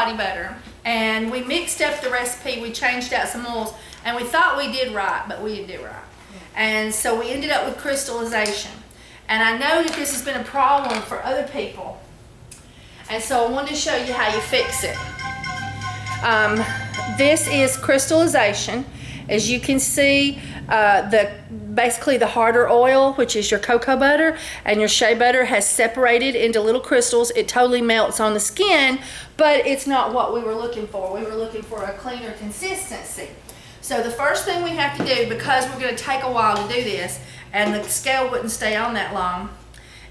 body butter, and we mixed up the recipe. We changed out some oils, and we thought we did right, but we didn't do right. And so we ended up with crystallization. And I know that this has been a problem for other people. And so I wanted to show you how you fix it. This is crystallization. As you can see, basically the harder oil, which is your cocoa butter, and your shea butter has separated into little crystals. It totally melts on the skin, but it's not what we were looking for. We were looking for a cleaner consistency. So the first thing we have to do, because we're going to take a while to do this, and the scale wouldn't stay on that long,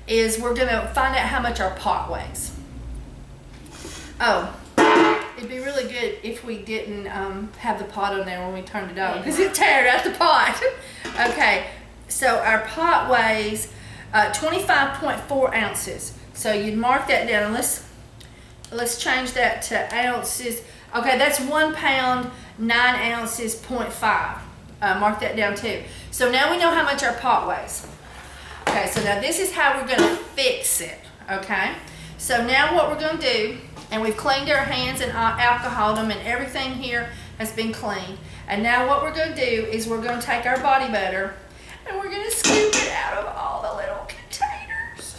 is we're going to find out how much our pot weighs. Oh, it'd be really good if we didn't have the pot on there when we turned it on, because it teared out the pot. Okay, so our pot weighs 25.4 ounces. So you'd mark that down. Let's change that to ounces. Okay, that's 1 pound, 9 ounces, 0.5. Mark that down too. So now we know how much our pot weighs. Okay, so now this is how we're gonna fix it, okay? So now what we're gonna do, and we've cleaned our hands and alcoholed them, and everything here has been cleaned. And now what we're gonna do is we're gonna take our body butter and we're gonna scoop it out of all the little containers.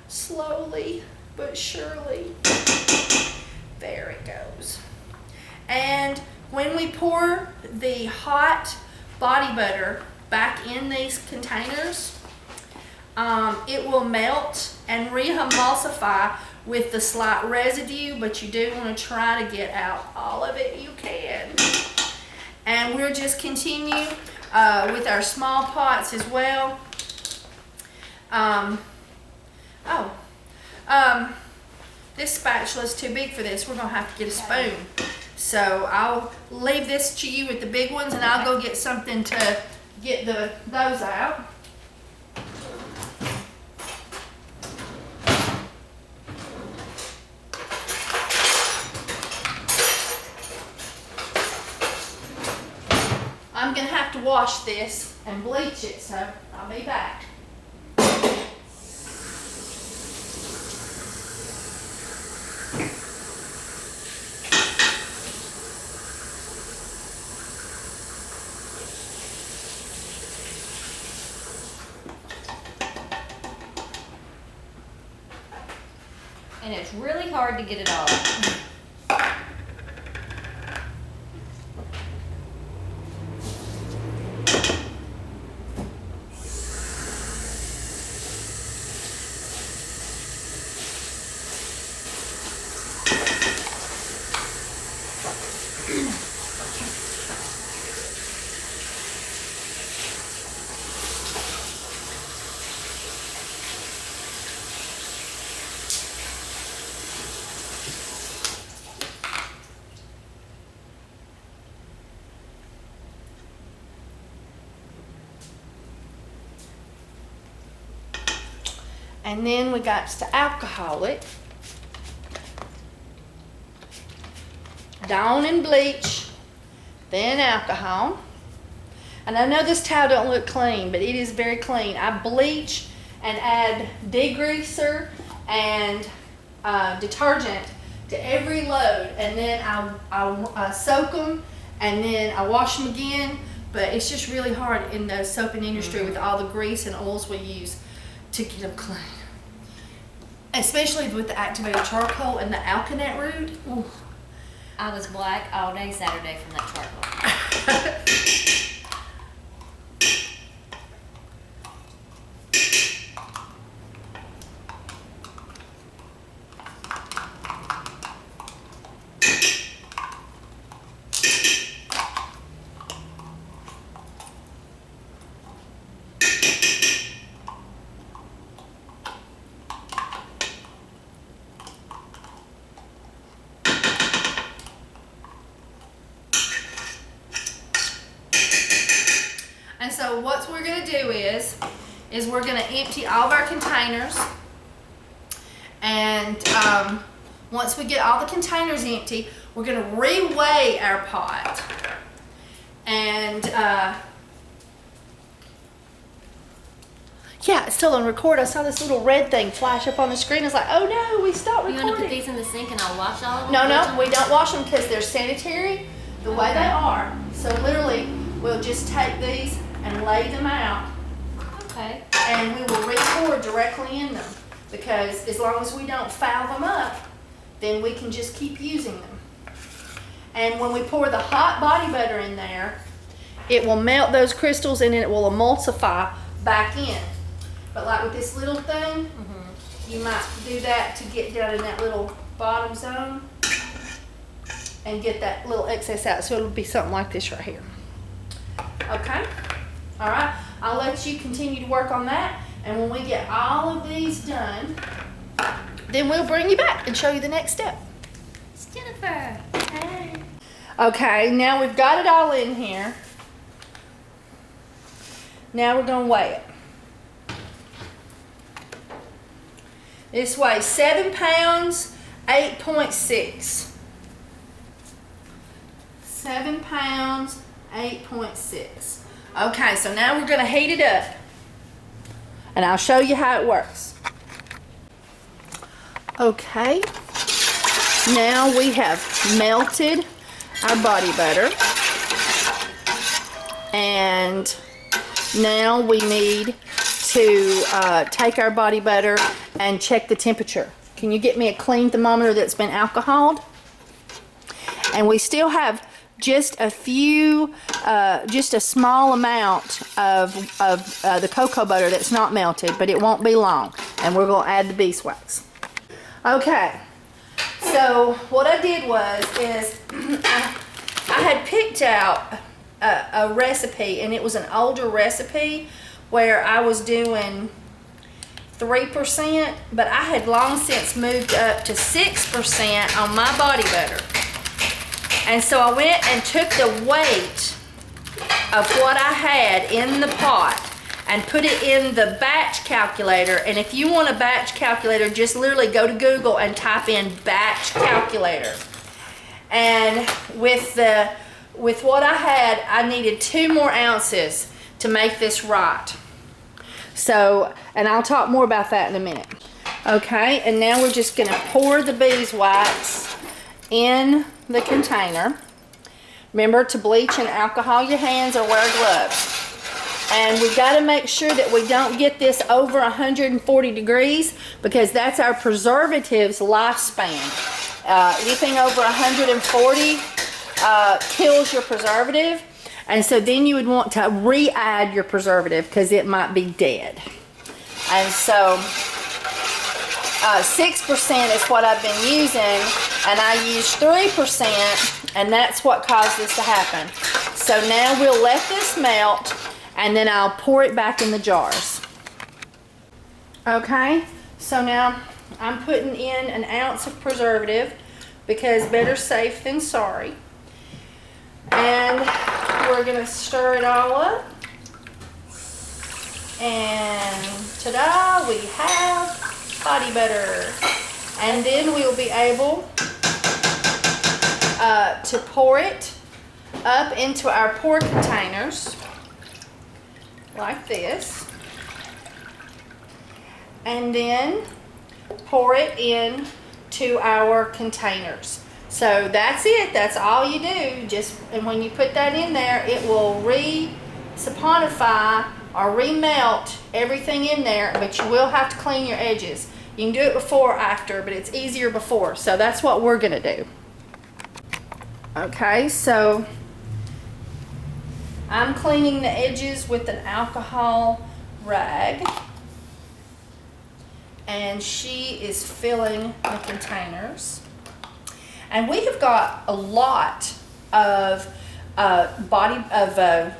Slowly but surely. There it goes. And when we pour the hot body butter back in these containers, it will melt and re-emulsify with the slight residue, but you do want to try to get out all of it you can. And we'll just continue with our small pots as well. This spatula is too big for this. We're going to have to get a spoon. So I'll leave this to you with the big ones, and I'll go get something to get those out. I'm going to have to wash this and bleach it, so I'll be back. And it's really hard to get it all out. And then we got to alcohol it. Dawn and bleach, then alcohol. And I know this towel don't look clean, but it is very clean. I bleach and add degreaser and detergent to every load, and then I soak them, and then I wash them again. But it's just really hard in the soaping industry with all the grease and oils we use to get them clean. Especially with the activated charcoal and the alkanet root. Ooh. I was black all day Saturday from that charcoal. And so what we're going to do is we're going to empty all of our containers, and once we get all the containers empty, we're going to re-weigh our pot, and Yeah, it's still on record. I saw this little red thing flash up on the screen. I was like, oh no, we stopped You recording. want to put these in the sink and I'll wash all of them? No, we don't wash them because they're sanitary the way they are. So literally, we'll just take these and lay them out. Okay. And we will re-pour directly in them. Because as long as we don't foul them up, then we can just keep using them. And when we pour the hot body butter in there, it will melt those crystals and it will emulsify back in. But like with this little thing, you might do that to get down in that little bottom zone and get that little excess out. So it'll be something like this right here. Okay? All right. I'll let you continue to work on that. And when we get all of these done, then we'll bring you back and show you the next step. It's Jennifer. Hey. Okay, now we've got it all in here. Now we're going to weigh it. This weighs 7 pounds, 8.6. 7 pounds, 8.6. Okay, so now we're going to heat it up. And I'll show you how it works. Okay, now we have melted our body butter. And now we need to take our body butter and check the temperature. Can you get me a clean thermometer that's been alcoholed? And we still have just a few, just a small amount of the cocoa butter that's not melted, but it won't be long. And we're going to add the beeswax. Okay, so what I did is I had picked out a recipe, and it was an older recipe where I was doing 3%, but I had long since moved up to 6% on my body butter. And so I went and took the weight of what I had in the pot and put it in the batch calculator. And if you want a batch calculator, just literally go to Google and type in batch calculator. And with what I had, I needed 2 more ounces to make this right. So, and I'll talk more about that in a minute. Okay, and now we're just gonna pour the beeswax in the container. Remember to bleach and alcohol your hands or wear gloves. And we got to make sure that we don't get this over 140 degrees because that's our preservative's lifespan. Anything over 140 kills your preservative, and so then you would want to re-add your preservative because it might be dead. And so 6% is what I've been using, and I used 3%, and that's what caused this to happen. So now we'll let this melt, and then I'll pour it back in the jars. Okay, so now I'm putting in an ounce of preservative because better safe than sorry. And we're gonna stir it all up. And ta-da, we have body butter. And then we'll be able to pour it up into our pour containers like this. And then pour it in to our containers. So that's it. That's all you do. And when you put that in there, it will re-saponify or remelt everything in there, but you will have to clean your edges. You can do it before or after, but it's easier before. So that's what we're gonna do. Okay, so I'm cleaning the edges with an alcohol rag, and she is filling the containers. And we have got a lot of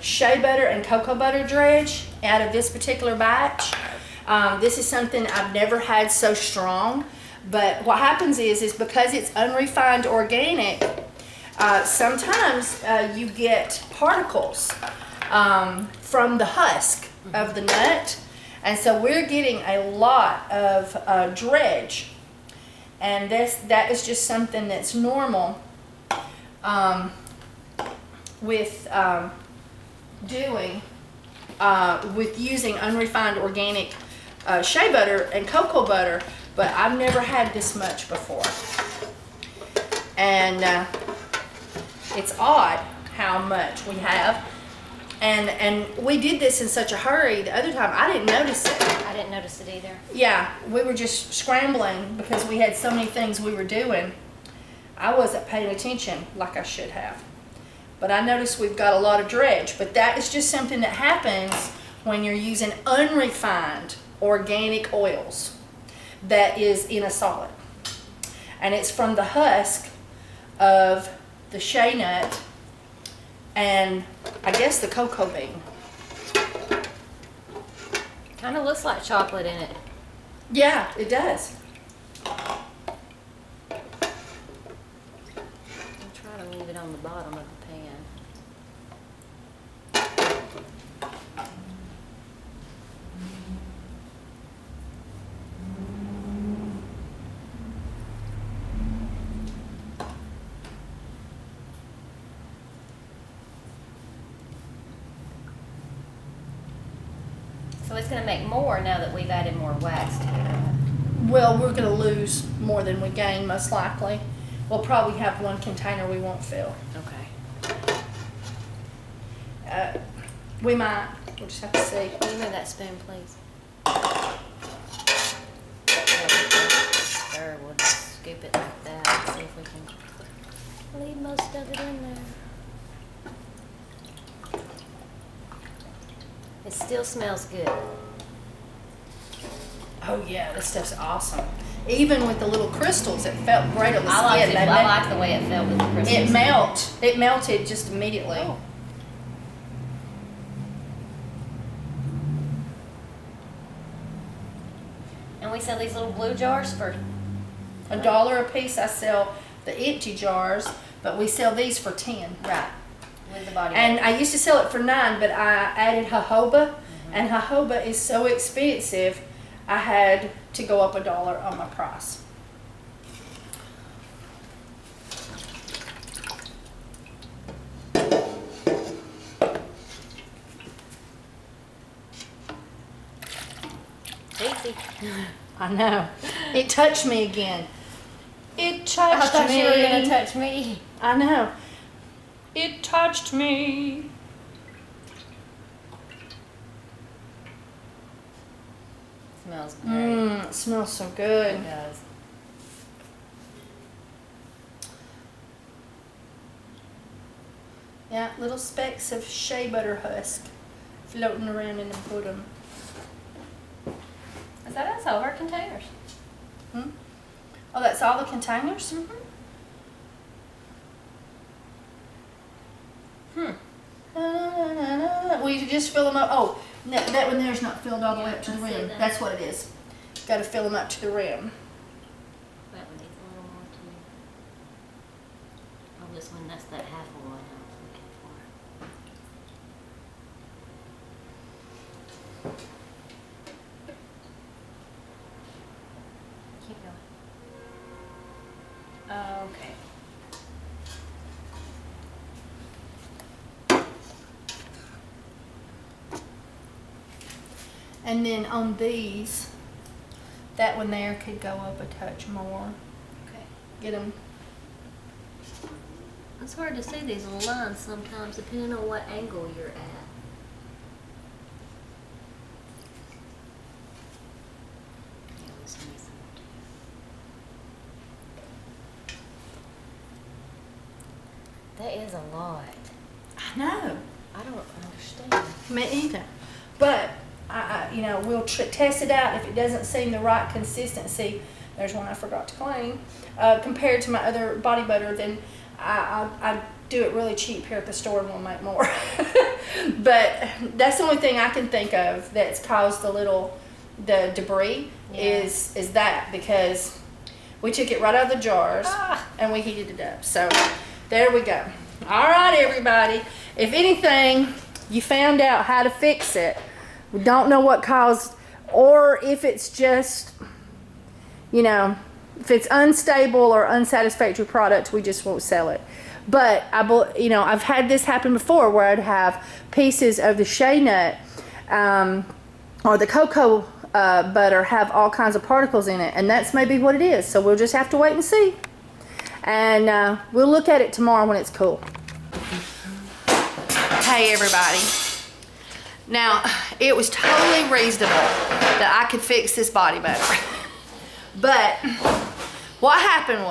shea butter and cocoa butter dredge out of this particular batch. This is something I've never had so strong, but what happens is because it's unrefined organic, sometimes you get particles from the husk of the nut, and so we're getting a lot of dredge. And that is just something that's normal with doing with using unrefined organic shea butter and cocoa butter, but I've never had this much before. And it's odd how much we have. And we did this in such a hurry. The other time, I didn't notice it. I didn't notice it either. Yeah, we were just scrambling because we had so many things we were doing. I wasn't paying attention like I should have. But I noticed we've got a lot of dredge. But that is just something that happens when you're using unrefined organic oils that is in a solid. And it's from the husk of the shea nut and I guess the cocoa bean. Kind of looks like chocolate in it. Yeah, it does. I'll try to leave it on the bottom of the pan. So it's going to make more now that we've added more wax to it. Well, we're going to lose more than we gain, most likely. We'll probably have one container we won't fill. Okay. We might. We'll just have to see. Can you move that spoon, please? There, we'll just scoop it like that and see if we can leave most of it in there. It still smells good. Oh yeah, this stuff's awesome. Even with the little crystals, it felt great on the I skin. like the way it felt with the crystals. It melted just immediately. Oh. And we sell these little blue jars for $1 a piece. I sell the empty jars, but we sell these for 10. right with the body. And I used to sell it for 9, but I added jojoba, and jojoba is so expensive, I had to go up $1 on my price. Easy. I know. It touched me again. It I touched thought me. you were gonna touch me. I know. It touched me. Smells great. It smells so good. It does. Yeah, little specks of shea butter husk floating around in the bottom. Is that us? All of our containers. Oh, that's all the containers? Will you just fill them up? Oh, that one there's not filled all the way up to the I see rim. that. That's what it is. Got to fill them up to the rim. That one needs a little more too. Oh, this one, that's that half of one I was looking for. Keep going. Okay. And then on these, that one there could go up a touch more. Okay. Get them. It's hard to see these little lines sometimes, depending on what angle you're at. Yeah, this needs some more too. That is a lot. I know. I don't understand. Me either. But we'll test it out. If it doesn't seem the right consistency, there's one I forgot to clean. Compared to my other body butter, then I do it really cheap here at the store and we'll make more. But that's the only thing I can think of that's caused the debris is that, because we took it right out of the jars and we heated it up. So there we go. All right, everybody. If anything, you found out how to fix it. We don't know what caused, or if it's just, if it's unstable or unsatisfactory product, we just won't sell it. But I've had this happen before where I'd have pieces of the shea nut or the cocoa butter have all kinds of particles in it, and that's maybe what it is. So we'll just have to wait and see. And we'll look at it tomorrow when it's cool. Hey everybody. Now, it was totally reasonable that I could fix this body butter. But what happened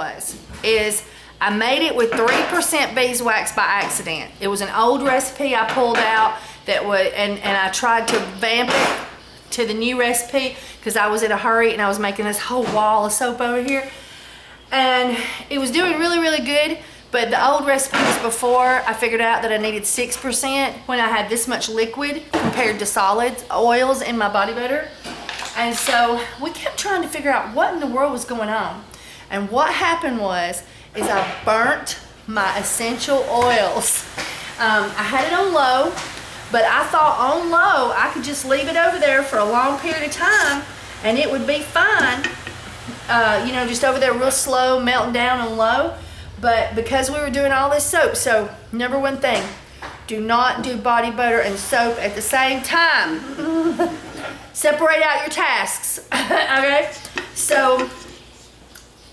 is I made it with 3% beeswax by accident. It was an old recipe I pulled out that would, and I tried to vamp it to the new recipe because I was in a hurry and I was making this whole wall of soap over here. And it was doing really, really good, but the old recipes before, I figured out that I needed 6% when I had this much liquid compared to solid oils in my body butter. And so we kept trying to figure out what in the world was going on. And what happened is I burnt my essential oils. I had it on low, but I thought on low, I could just leave it over there for a long period of time and it would be fine. You know, just over there real slow, melting down on low. But because we were doing all this soap, so number one thing, do not do body butter and soap at the same time. Separate out your tasks, okay? So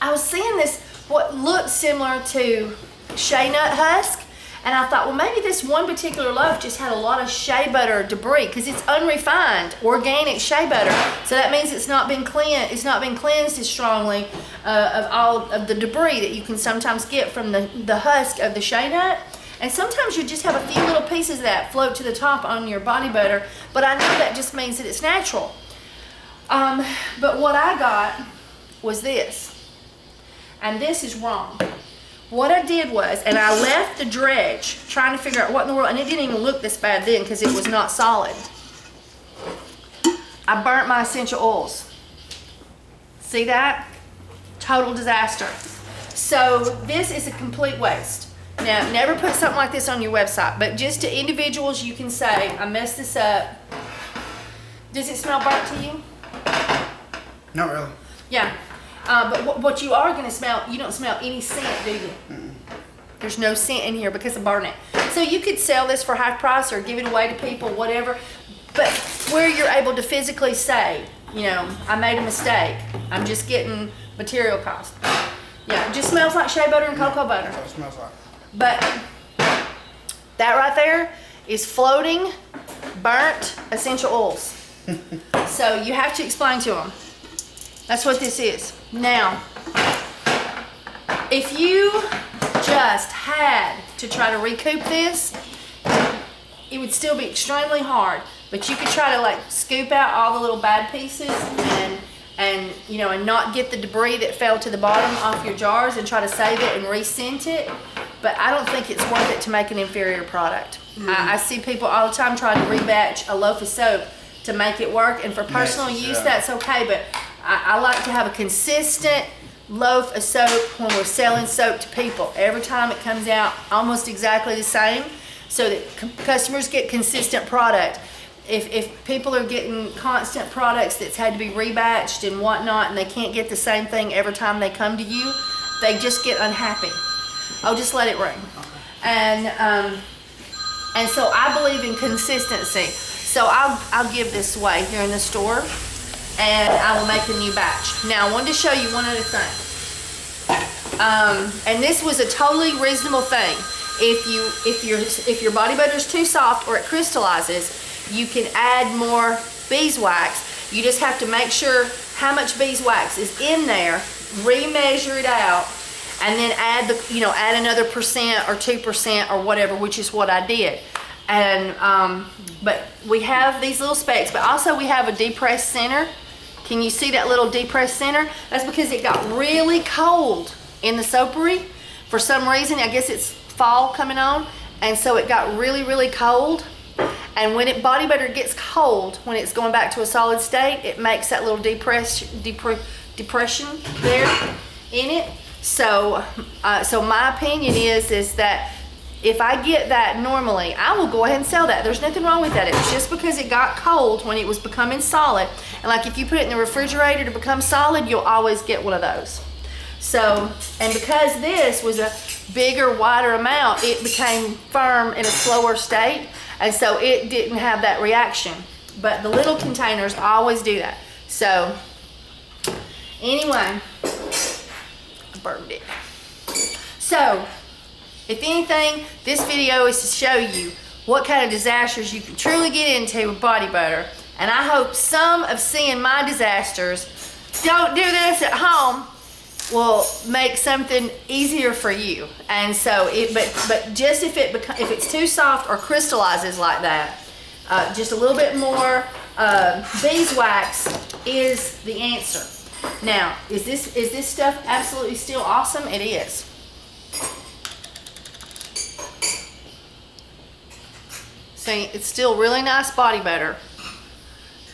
I was seeing this, what looked similar to shea nut husk, and I thought, well, maybe this one particular loaf just had a lot of shea butter debris because it's unrefined, organic shea butter. So that means it's not been cleansed as strongly of all of the debris that you can sometimes get from the husk of the shea nut. And sometimes you just have a few little pieces of that float to the top on your body butter, but I know that just means that it's natural. But what I got was this, and this is wrong. What I did was, and I left the dredge trying to figure out what in the world, and it didn't even look this bad then because it was not solid. I burnt my essential oils. See that? Total disaster. So this is a complete waste. Now, never put something like this on your website, but just to individuals you can say, I messed this up. Does it smell burnt to you? Not really. Yeah. But what you are going to smell, you don't smell any scent, do you? Mm-mm. There's no scent in here because I burn it. So you could sell this for half price or give it away to people, whatever. But where you're able to physically say, you know, I made a mistake. I'm just getting material cost. Yeah, it just smells like shea butter and cocoa butter. That's what it smells like. But that right there is floating, burnt essential oils. So you have to explain to them. That's what this is. Now, if you just had to try to recoup this, it would still be extremely hard. But you could try to like scoop out all the little bad pieces and you know, and not get the debris that fell to the bottom off your jars and try to save it and re-scent it. But I don't think it's worth it to make an inferior product. I see people all the time trying to rebatch a loaf of soap to make it work, and for personal use, that's okay, but I like to have a consistent loaf of soap when we're selling soap to people. Every time it comes out almost exactly the same, so that customers get consistent product. If people are getting constant products that's had to be rebatched and whatnot, and they can't get the same thing every time they come to you, they just get unhappy. I'll just let it ring. And so I believe in consistency. So I'll give this away here in the store, and I will make a new batch. Now I wanted to show you one other thing. And this was a totally reasonable thing. If your body butter is too soft or it crystallizes, you can add more beeswax. You just have to make sure how much beeswax is in there, remeasure it out, and then add another percent or 2% or whatever, which is what I did. And but we have these little specks, but also we have a depressed center. Can you see that little depressed center? That's because it got really cold in the soapery. For some reason, I guess it's fall coming on, and so it got really, really cold. And when body butter gets cold, when it's going back to a solid state, it makes that little depression there in it. So, so my opinion is that if I get that normally, I will go ahead and sell that. There's nothing wrong with that. It's just because it got cold when it was becoming solid. And like if you put it in the refrigerator to become solid, you'll always get one of those. So, and because this was a bigger, wider amount, it became firm in a slower state. And so it didn't have that reaction. but the little containers always do that. So anyway, I burned it. So if anything, this video is to show you what kind of disasters you can truly get into with body butter. And I hope some of seeing my disasters, don't do this at home, will make something easier for you. And so but just if it's too soft or crystallizes like that, just a little bit more beeswax is the answer. Now, is this stuff absolutely still awesome? It is. See, it's still really nice body butter,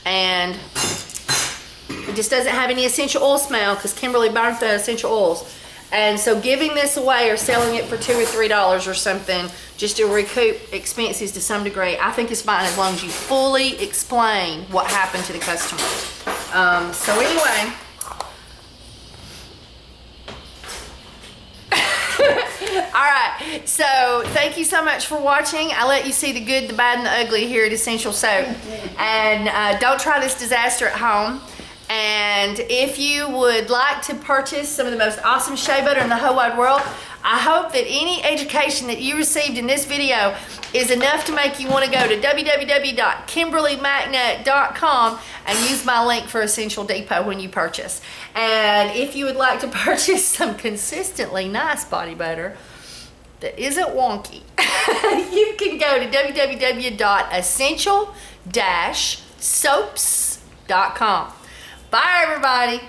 and it just doesn't have any essential oil smell because Kimberly burnt the essential oils. And so giving this away or selling it for $2 or $3 or something just to recoup expenses to some degree, I think is fine as long as you fully explain what happened to the customer. So anyway, all right, so thank you so much for watching. I let you see the good, the bad, and the ugly here at Essential Soap. And don't try this disaster at home. And if you would like to purchase some of the most awesome shea butter in the whole wide world, I hope that any education that you received in this video is enough to make you want to go to www.kimberlymacnett.com and use my link for Essential Depot when you purchase. And if you would like to purchase some consistently nice body butter that isn't wonky, you can go to www.essential-soaps.com. Bye, everybody.